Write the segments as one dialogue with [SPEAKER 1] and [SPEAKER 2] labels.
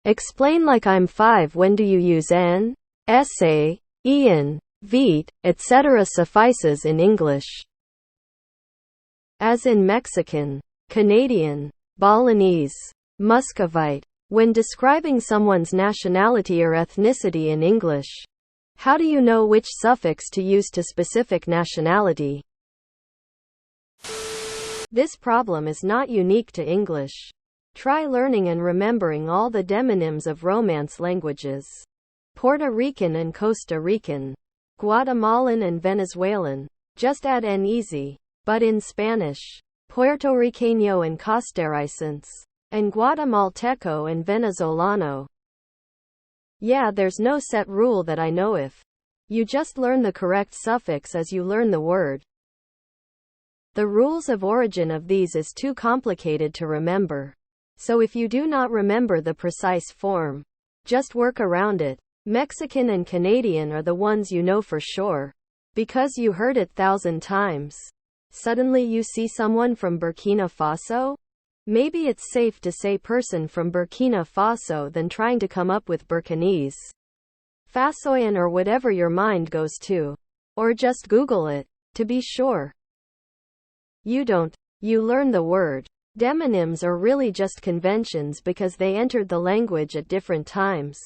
[SPEAKER 1] Explain like I'm 5. When do you use n, sa, ian, vite, etc. suffices in English? As in Mexican, Canadian, Balinese, Muscovite. When describing someone's nationality or ethnicity in English, how do you know which suffix to use to specific nationality? This problem is not unique to English. Try learning and remembering all the demonyms of Romance languages. Puerto Rican and Costa Rican, Guatemalan and Venezuelan. Just add n easy. But in Spanish, Puertorriqueño and Costarricense, and Guatemalteco and Venezolano. Yeah, there's no set rule that I know if. You just learn the correct suffix as you learn the word. The rules of origin of these is too complicated to remember. So if you do not remember the precise form, just work around it. Mexican and Canadian are the ones you know for sure, because you heard it 1,000 times. Suddenly you see someone from Burkina Faso? Maybe it's safe to say person from Burkina Faso than trying to come up with Burkinese, Fasoyan or whatever your mind goes to. Or just Google it, to be sure. You don't. You learn the word. Demonyms are really just conventions because they entered the language at different times,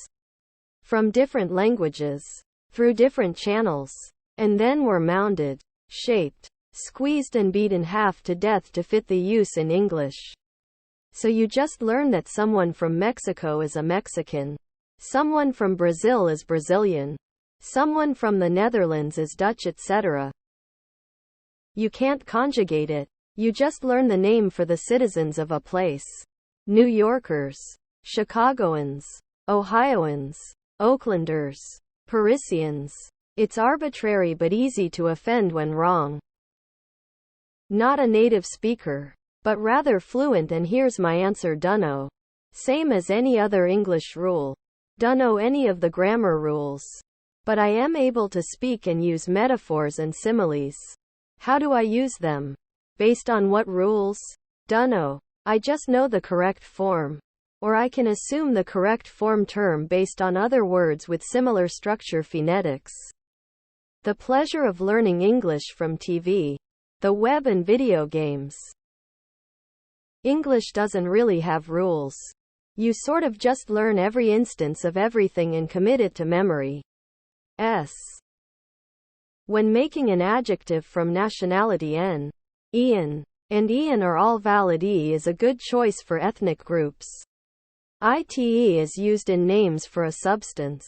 [SPEAKER 1] from different languages, through different channels, and then were mounded, shaped, squeezed and beat in half to death to fit the use in English. So you just learn that someone from Mexico is a Mexican, someone from Brazil is Brazilian, someone from the Netherlands is Dutch, etc. You can't conjugate it. You just learn the name for the citizens of a place. New Yorkers, Chicagoans, Ohioans, Oaklanders, Parisians. It's arbitrary but easy to offend when wrong. Not a native speaker, but rather fluent, and here's my answer: dunno. Same as any other English rule. Dunno any of the grammar rules. But I am able to speak and use metaphors and similes. How do I use them? Based on what rules? Dunno. I just know the correct form. Or I can assume the correct form term based on other words with similar structure phonetics. The pleasure of learning English from TV, the web and video games. English doesn't really have rules. You sort of just learn every instance of everything and commit it to memory. When making an adjective from nationality, n, ian, and ian are all valid. Is a good choice for ethnic groups. Ite is used in names for a substance,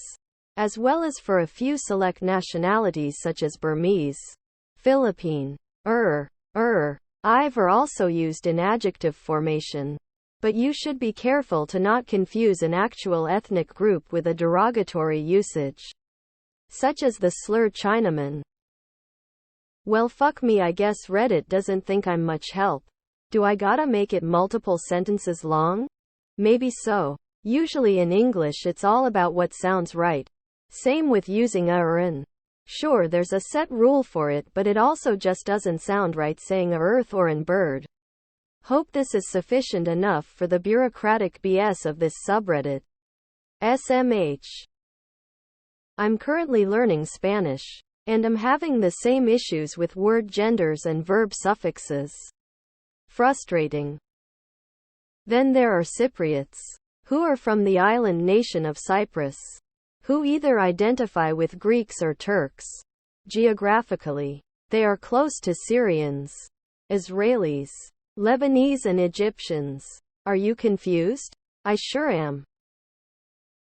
[SPEAKER 1] as well as for a few select nationalities such as Burmese, Philippine, Ive are also used in adjective formation. But you should be careful to not confuse an actual ethnic group with a derogatory usage, such as the slur Chinaman. Well, fuck me, I guess Reddit doesn't think I'm much help. Do I gotta make it multiple sentences long? Maybe so. Usually in English it's all about what sounds right. Same with using a or an. Sure, there's a set rule for it, but it also just doesn't sound right saying a earth or an bird. Hope this is sufficient enough for the bureaucratic BS of this subreddit. SMH. I'm currently learning Spanish, and am having the same issues with word genders and verb suffixes. Frustrating. Then there are Cypriots, who are from the island nation of Cyprus, who either identify with Greeks or Turks. Geographically, they are close to Syrians, Israelis, Lebanese and Egyptians. Are you confused? I sure am.